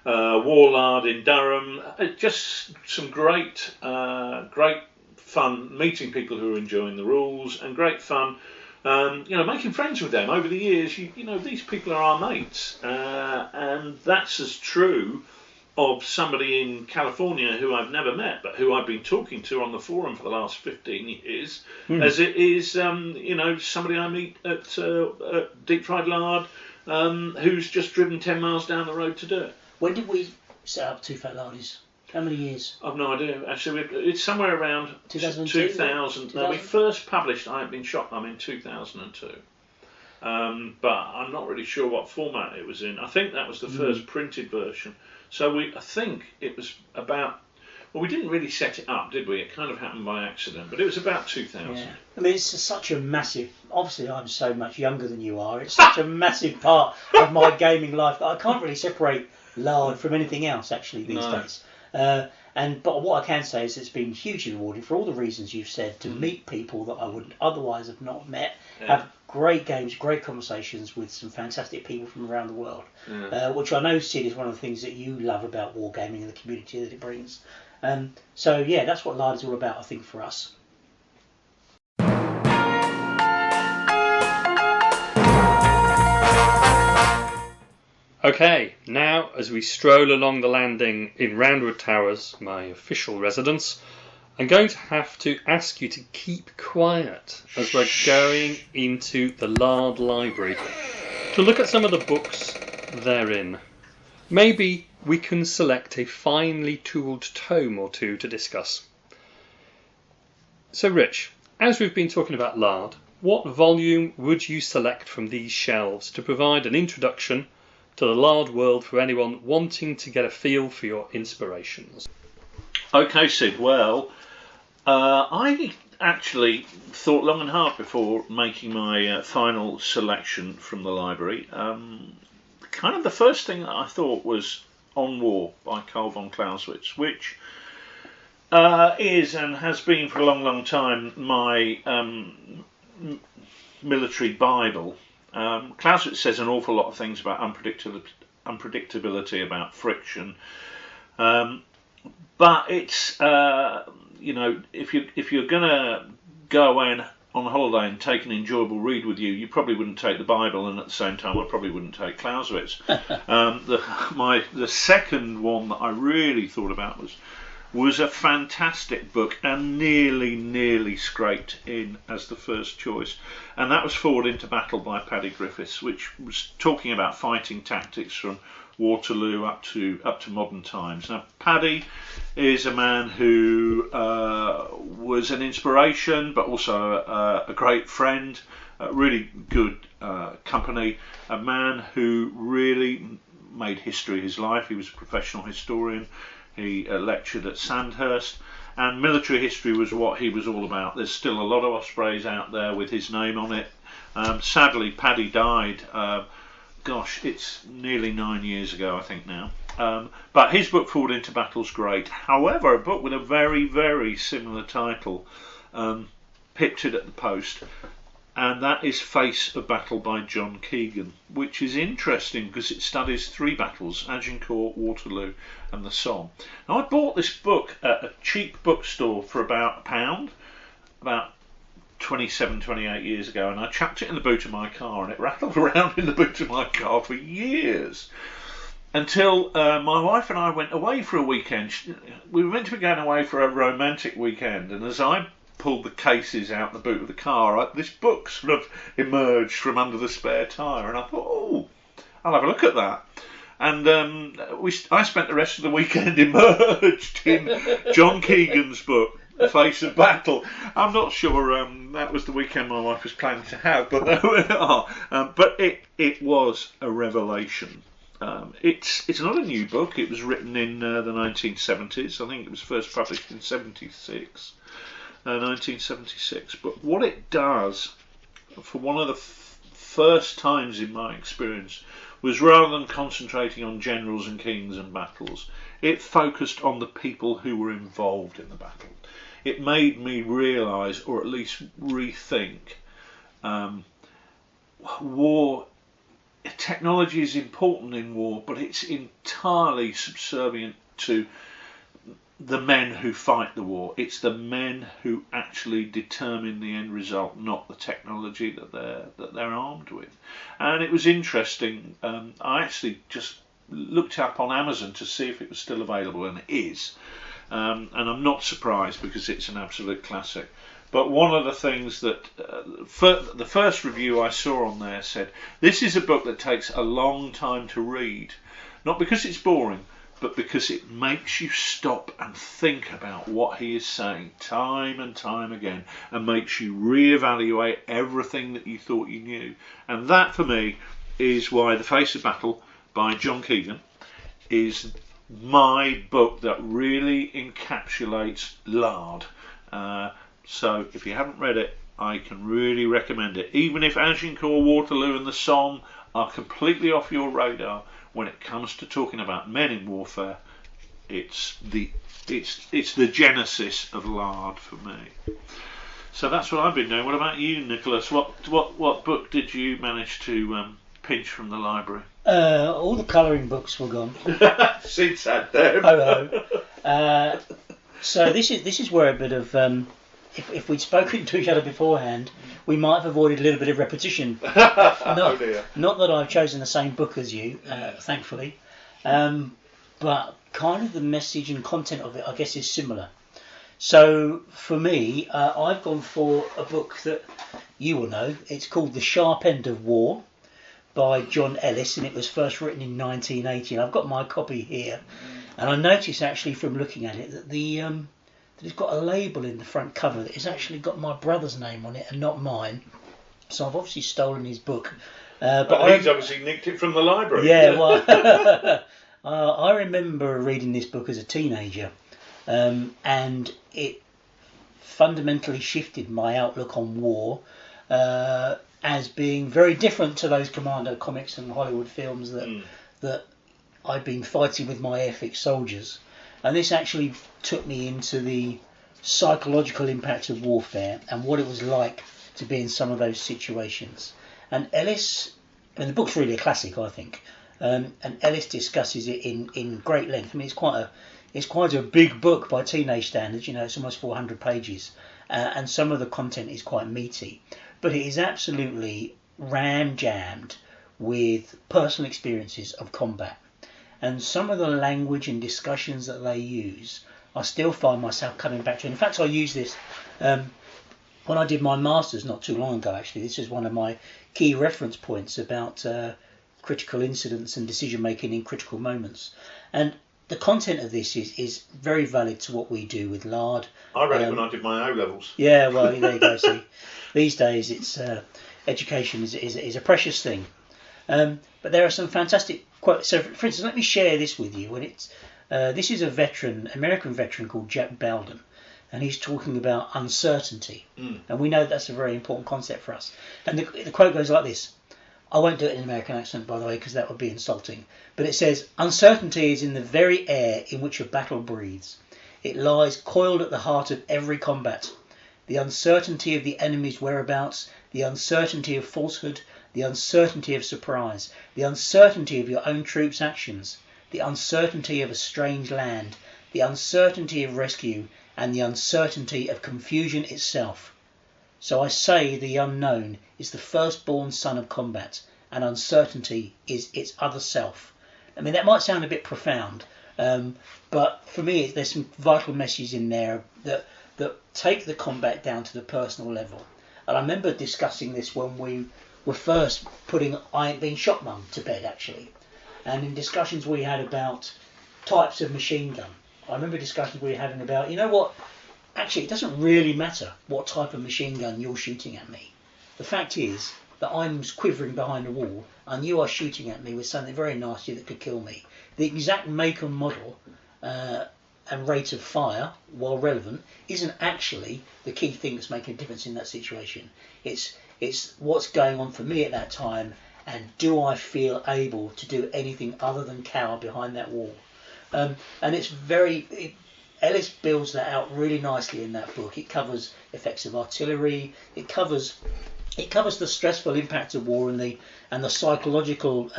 D: War Lard in Durham, just some great fun meeting people who are enjoying the rules, and great fun, making friends with them over the years. These people are our mates, and that's as true of somebody in California who I've never met, but who I've been talking to on the forum for the last 15 years, as it is, somebody I meet at Deep Fried Lard, who's just driven 10 miles down the road to do it.
C: When did we set up TooFatLardies? How many years?
D: I've no idea. Actually, it's somewhere around 2000. No, we first published I Ain't Been Shot Mum in 2002. But I'm not really sure what format it was in. I think that was the first printed version. So I think it was about... Well, we didn't really set it up, did we? It kind of happened by accident, but it was about 2000.
C: Yeah. I mean, it's such a massive... Obviously, I'm so much younger than you are. It's such a massive part of my gaming life that I can't really separate Lard from anything else, actually, these days. But what I can say is it's been hugely rewarding for all the reasons you've said, to meet people that I would otherwise have not met, have great games, great conversations with some fantastic people from around the world, which I know, Sid, is one of the things that you love about wargaming and the community that it brings. So that's what Lard is all about, I think, for us.
B: Okay, now as we stroll along the landing in Roundwood Towers, my official residence, I'm going to have to ask you to keep quiet as we're going into the Lard Library to look at some of the books therein. Maybe we can select a finely tooled tome or two to discuss. So Rich, as we've been talking about Lard, what volume would you select from these shelves to provide an introduction to the Lard world for anyone wanting to get a feel for your inspirations?
D: Okay, Sid. Well, I actually thought long and hard before making my final selection from the library. Kind of the first thing that I thought was On War by Carl von Clausewitz, which is and has been for a long, long time my military Bible. Clausewitz says an awful lot of things about unpredictability, about friction, but it's if you're gonna go away on holiday and take an enjoyable read with you, you probably wouldn't take the Bible, and at the same time I probably wouldn't take Clausewitz. The second one that I really thought about was a fantastic book and nearly scraped in as the first choice, and that was Forward into Battle by Paddy Griffiths, which was talking about fighting tactics from Waterloo up to modern times. Now, Paddy is a man who was an inspiration, but also a great friend, really good company, a man who really made history his life. He was a professional historian. He lectured at Sandhurst, and military history was what he was all about. There's still a lot of ospreys out there with his name on it. Sadly, Paddy died. It's nearly 9 years ago, I think now. But his book Forward into Battle's great. However, a book with a very, very similar title pipped it at the post, and that is Face of Battle by John Keegan, which is interesting because it studies three battles: Agincourt, Waterloo and the Somme. Now, I bought this book at a cheap bookstore for about £1, about 27, 28 years ago, and I chucked it in the boot of my car, and it rattled around in the boot of my car for years, until my wife and I went away for a weekend. We were meant to be going away for a romantic weekend, and as I pulled the cases out the boot of the car, this book sort of emerged from under the spare tyre, and I thought, oh, I'll have a look at that. And I spent the rest of the weekend immersed in John Keegan's book, The Face of Battle. I'm not sure that was the weekend my wife was planning to have, but there we are. But it was a revelation. It's not a new book. It was written in the 1970s. I think it was first published in 1976. But what it does, for one of the first times in my experience, was rather than concentrating on generals and kings and battles, it focused on the people who were involved in the battle. It made me realise, or at least rethink, war. Technology is important in war, but it's entirely subservient to the men who fight the war. It's the men who actually determine the end result, not the technology that they're armed with. And it was interesting. I actually just looked up on Amazon to see if it was still available, and it is. And I'm not surprised because it's an absolute classic. But one of the things that the first review I saw on there said, this is a book that takes a long time to read, not because it's boring, but because it makes you stop and think about what he is saying time and time again, and makes you reevaluate everything that you thought you knew. And that, for me, is why The Face of Battle by John Keegan is my book that really encapsulates Lard. So if you haven't read it, I can really recommend it. Even if Agincourt, Waterloo and the Somme are completely off your radar, when it comes to talking about men in warfare, it's the genesis of Lard for me. So that's what I've been doing. What about you, Nicholas? What book did you manage to pinch from the library?
C: All the colouring books were gone.
D: Sid's had them.
C: Oh. So this is where a bit of if we'd spoken to each other beforehand, we might have avoided a little bit of repetition. Not that I've chosen the same book as you, thankfully, but kind of the message and content of it, I guess, is similar. So for me, I've gone for a book that you will know. It's called The Sharp End of War by John Ellis, and it was first written in 1980. And I've got my copy here, and I noticed actually from looking at it that that it's got a label in the front cover that has actually got my brother's name on it and not mine. So I've obviously stolen his book.
D: But he's obviously nicked it from the library.
C: Yeah, well, I remember reading this book as a teenager, and it fundamentally shifted my outlook on war as being very different to those Commando comics and Hollywood films that I'd been fighting with my airfix soldiers. And this actually took me into the psychological impact of warfare and what it was like to be in some of those situations. And Ellis, and the book's really a classic, I think, and Ellis discusses it in great length. I mean, it's quite a big book by teenage standards, it's almost 400 pages, and some of the content is quite meaty, but it is absolutely ram-jammed with personal experiences of combat. And some of the language and discussions that they use, I still find myself coming back to. In fact, I used this when I did my Masters not too long ago, actually. This is one of my key reference points about critical incidents and decision making in critical moments. And the content of this is very valid to what we do with Lard.
D: I read it when I did my O-levels.
C: Yeah, well, there you go. See, these days it's education is a precious thing. But there are some fantastic quotes. So, for instance, let me share this with you. This is a American veteran called Jack Belden, and he's talking about uncertainty. And we know that's a very important concept for us. And the quote goes like this. I won't do it in an American accent, by the way, because that would be insulting. But it says, uncertainty is in the very air in which a battle breathes. It lies coiled at the heart of every combat. The uncertainty of the enemy's whereabouts, the uncertainty of falsehood, the uncertainty of surprise, the uncertainty of your own troops' actions, the uncertainty of a strange land, the uncertainty of rescue, and the uncertainty of confusion itself. So I say the unknown is the firstborn son of combat, and uncertainty is its other self. I mean, that might sound a bit profound, but for me, there's some vital messages in there that take the combat down to the personal level. And I remember discussing this when we were first putting I Ain't Been Shot Mum to bed, actually. And in discussions we had about types of machine gun, I remember discussions we were having about, you know what, actually it doesn't really matter what type of machine gun you're shooting at me. The fact is that I'm quivering behind a wall and you are shooting at me with something very nasty that could kill me. The exact make and model and rate of fire, while relevant, isn't actually the key thing that's making a difference in that situation. It's what's going on for me at that time, and do I feel able to do anything other than cower behind that wall? And it's Ellis builds that out really nicely in that book. It covers effects of artillery. It covers the stressful impact of war and the psychological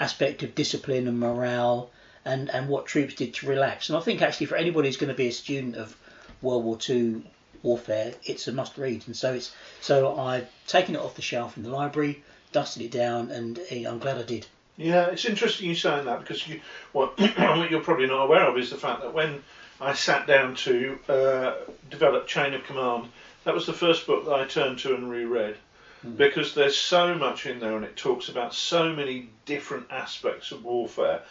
C: aspect of discipline and morale and what troops did to relax. And I think actually for anybody who's going to be a student of World War II warfare, it's a must read. And so I've taken it off the shelf in the library, dusted it down, and I'm glad I did.
D: Yeah, it's interesting you saying that, because what you're probably not aware of is the fact that when I sat down to develop Chain of Command, that was the first book that I turned to and reread, because there's so much in there and it talks about so many different aspects of warfare,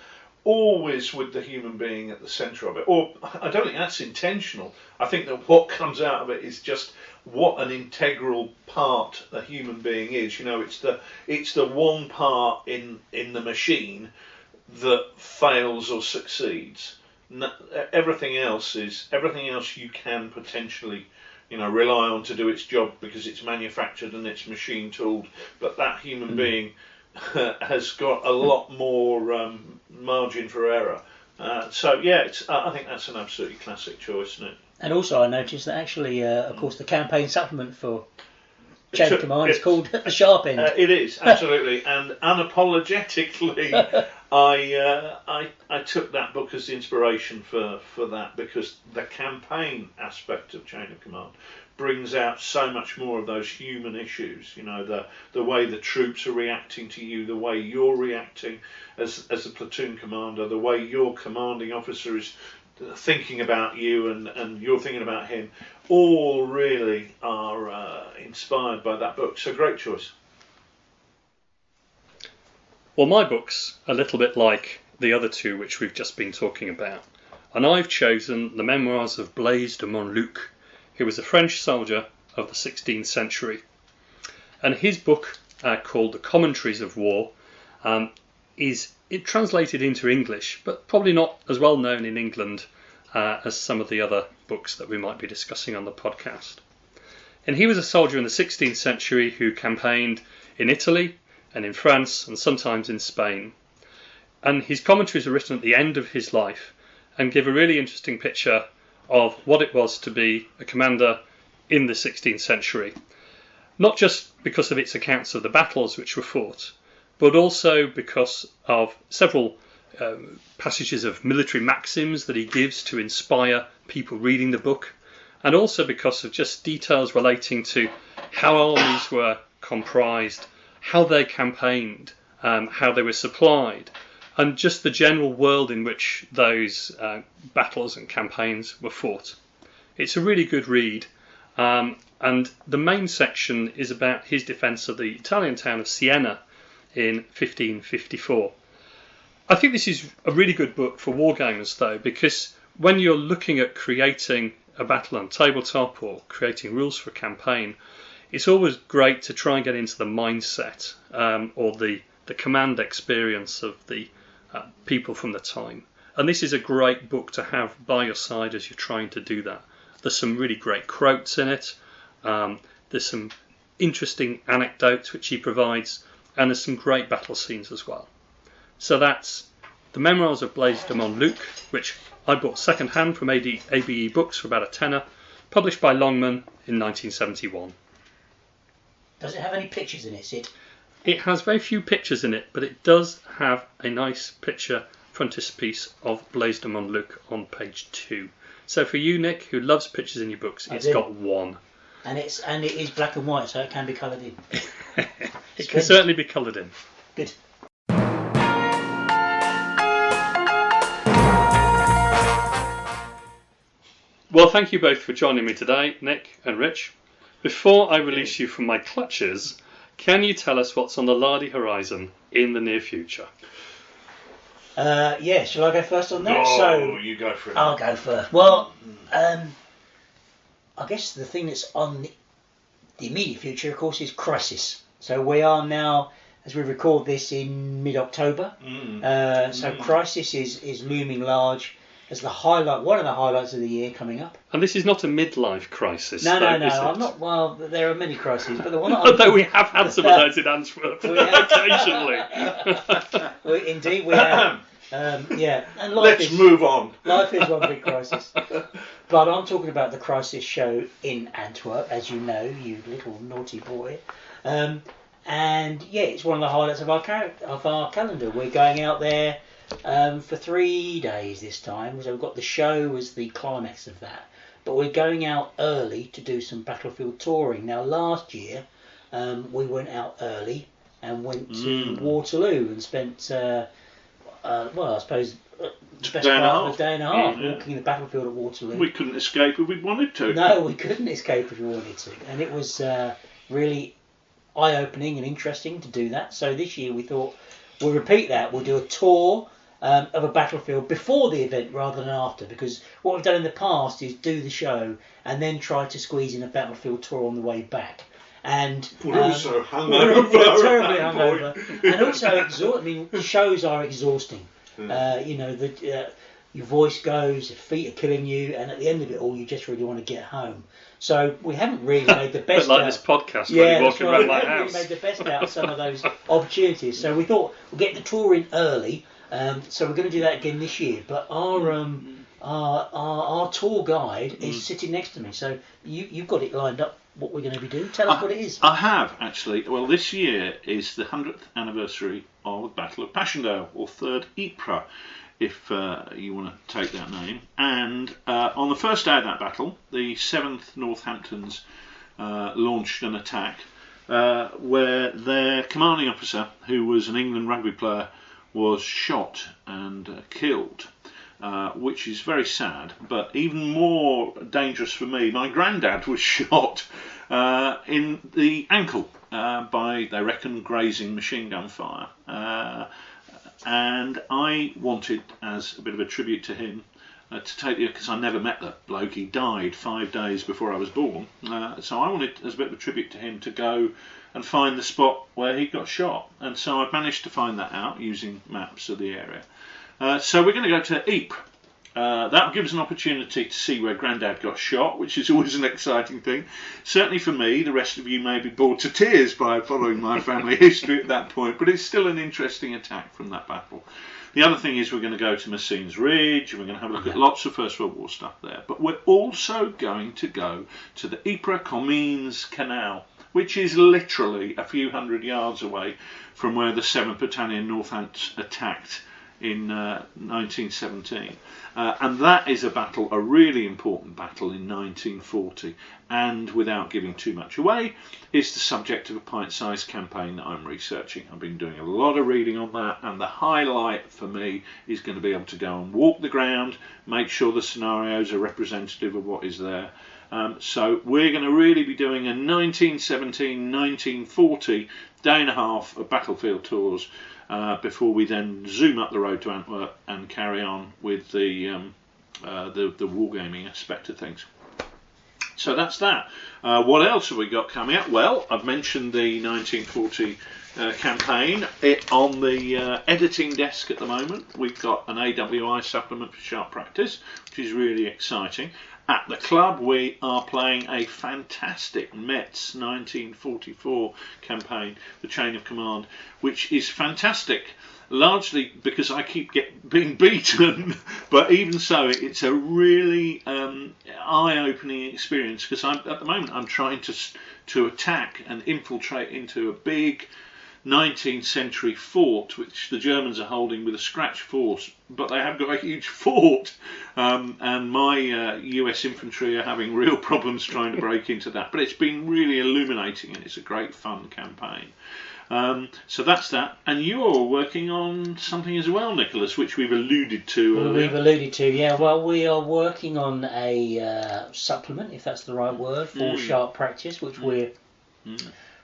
D: always with the human being at the centre of it. Or I don't think that's intentional. I think that what comes out of it is just what an integral part a human being is. It's the one part in the machine that fails or succeeds. Everything else you can potentially rely on to do its job because it's manufactured and it's machine tooled, but that human being has got a lot more margin for error. I think that's an absolutely classic choice, isn't it?
C: And also I noticed that actually, of course, the campaign supplement for Chain of Command is called The Sharp End.
D: It is, absolutely. And unapologetically, I took that book as the inspiration for that, because the campaign aspect of Chain of Command brings out so much more of those human issues, the way the troops are reacting to you, the way you're reacting as a platoon commander, the way your commanding officer is thinking about you and you're thinking about him, all really are inspired by that book. So great choice.
B: Well, my book's a little bit like the other two which we've just been talking about, and I've chosen the memoirs of Blaise de Montluc, who was a French soldier of the 16th century. And his book, called The Commentaries of War, is translated into English, but probably not as well known in England as some of the other books that we might be discussing on the podcast. And he was a soldier in the 16th century who campaigned in Italy and in France and sometimes in Spain. And his commentaries are written at the end of his life and give a really interesting picture of what it was to be a commander in the 16th century. Not just because of its accounts of the battles which were fought, but also because of several passages of military maxims that he gives to inspire people reading the book, and also because of just details relating to how armies were comprised, how they campaigned, how they were supplied, and just the general world in which those battles and campaigns were fought. It's a really good read, and the main section is about his defence of the Italian town of Siena in 1554. I think this is a really good book for wargamers, though, because when you're looking at creating a battle on tabletop or creating rules for a campaign, it's always great to try and get into the mindset or the command experience of the people from the time. And this is a great book to have by your side as you're trying to do that. There's some really great quotes in it. There's some interesting anecdotes which he provides, and there's some great battle scenes as well. So that's The Memoirs of Blaise de Montluc, which I bought second hand from ABE Books for about a tenner, published by Longman in 1971.
C: Does it have any pictures in it, Sid?
B: It has very few pictures in it, but it does have a nice picture frontispiece of Blaise de Montluc on page 2. So for you, Nick, who loves pictures in your books, it's got one.
C: And it is black and white, so it can be coloured in.
B: It can certainly be coloured in.
C: Good.
B: Well, thank you both for joining me today, Nick and Rich. Before I release you from my clutches, can you tell us what's on the Lardy horizon in the near future?
C: Yeah, shall I go first on that?
D: Oh, you go for it.
C: I'll go first. Well, I guess the thing that's on the immediate future, of course, is Crisis. So we are now, as we record this, in mid-October. So Crisis is looming large as one of the highlights of the year coming up.
B: And this is not a midlife crisis.
C: No,
B: though, is it?
C: I'm not. Well, there are many crises, but the one that
B: although we have had some of those in Antwerp occasionally.
C: Indeed, we have. Yeah, and
D: Let's move on.
C: Life is one big crisis. But I'm talking about the Crisis show in Antwerp, as you know, you little naughty boy. And yeah, it's one of the highlights of our calendar. We're going out there for 3 days this time. So we've got the show as the climax of that. But we're going out early to do some battlefield touring. Now, last year, we went out early and went to Waterloo and spent... well, I suppose the best part of a day and a half walking the battlefield at Waterloo.
D: We couldn't escape if we wanted to.
C: No, we couldn't escape if we wanted to. And it was really eye-opening and interesting to do that. So this year we thought we'll repeat that. We'll do a tour of a battlefield before the event rather than after, because what we've done in the past is do the show and then try to squeeze in a battlefield tour on the way back. And
D: we're also hungover.
C: Terribly hungover. And also, I mean, shows are exhausting. You know, your voice goes, your feet are killing you, and at the end of it all, you just really want to get home. So we haven't really made the best.
B: But like this podcast, really walking around my house.
C: We haven't really made the best out of some of those opportunities. So we thought we'll get the tour in early. So we're going to do that again this year. But our tour guide is sitting next to me. So you've got it lined up. What we're going to be doing? Tell us what it is.
D: I have, actually. Well, this year is the 100th anniversary of the Battle of Passchendaele, or Third Ypres, if you want to take that name. And on the first day of that battle, the 7th Northamptons launched an attack where their commanding officer, who was an England rugby player, was shot and killed. Which is very sad, but even more dangerous for me, my granddad was shot in the ankle by, they reckon, grazing machine gun fire. And I wanted, as a bit of a tribute to him, to take the, because I never met that bloke, he died 5 days before I was born, so I wanted, as a bit of a tribute to him, to go and find the spot where he got shot. And so I've managed to find that out using maps of the area. So we're going to go to Ypres, That'll give us an opportunity to see where Grandad got shot, which is always an exciting thing. Certainly for me, the rest of you may be bored to tears by following my family history at that point, but it's still an interesting attack from that battle. The other thing is we're going to go to Messines Ridge, and we're going to have a look at lots of First World War stuff there. But we're also going to go to the Ypres-Comines Canal, which is literally a few hundred yards away from where the 7th Battalion Northants attacked in 1917. And that is a really important battle in 1940, and without giving too much away, is the subject of a pint-sized campaign that I'm researching. I've been doing a lot of reading on that, and the highlight for me is going to be able to go and walk the ground, make sure the scenarios are representative of what is there. So we're going to really be doing a 1917-1940 day and a half of battlefield tours before we then zoom up the road to Antwerp and carry on with the wargaming aspect of things. So that's that. What else have we got coming up? Well, I've mentioned the 1940 campaign. On the editing desk at the moment, we've got an AWI supplement for Sharp Practice, which is really exciting. At the club, we are playing a fantastic Metz 1944 campaign, The Chain of Command, which is fantastic, largely because I keep being beaten, but even so, it's a really eye-opening experience, because at the moment I'm trying to attack and infiltrate into a big 19th century fort which the Germans are holding with a scratch force, but they have got a huge fort, and my US infantry are having real problems trying to break into that. But it's been really illuminating, and it's a great fun campaign. So that's that. And you're working on something as well, Nicholas, which we've alluded to earlier.
C: We've alluded to, yeah. Well, we are working on a supplement, if that's the right word, for Sharp Practice, which we're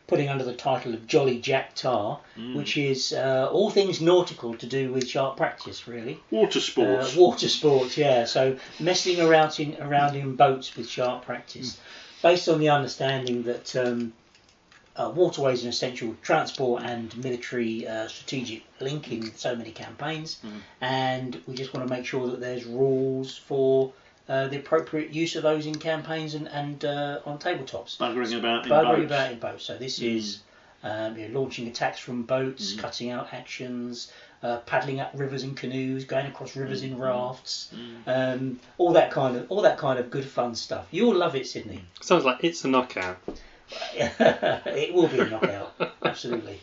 C: putting under the title of Jolly Jack Tar, which is all things nautical to do with Sharp Practice, really.
D: Water sports.
C: Water sports, yeah. So messing around in boats with Sharp Practice, based on the understanding that waterways are an essential transport and military strategic link in so many campaigns, and we just want to make sure that there's rules for the appropriate use of those in campaigns and on tabletops.
D: Buggering about in boats.
C: So this is launching attacks from boats, cutting out actions, paddling up rivers in canoes, going across rivers in rafts, all that kind of good fun stuff. You'll love it, Sidney.
B: Sounds like it's a knockout.
C: It will be a knockout, absolutely.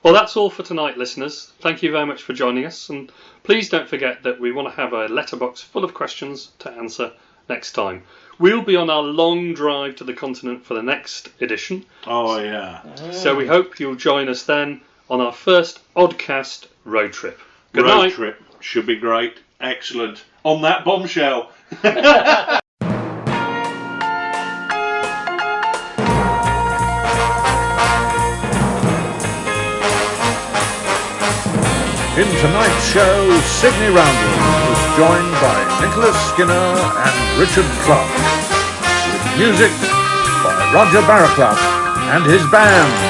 B: Well, that's all for tonight, listeners. Thank you very much for joining us, and please don't forget that we want to have a letterbox full of questions to answer next time. We'll be on our long drive to the continent for the next edition.
D: Oh, yeah.
B: So we hope you'll join us then on our first Oddcast road trip. Good night.
D: Road trip. Should be great. Excellent. On that bombshell.
A: In tonight's show, Sidney Roundwood was joined by Nicholas Skinner and Richard Clarke, with music by Roger Barraclough and his band.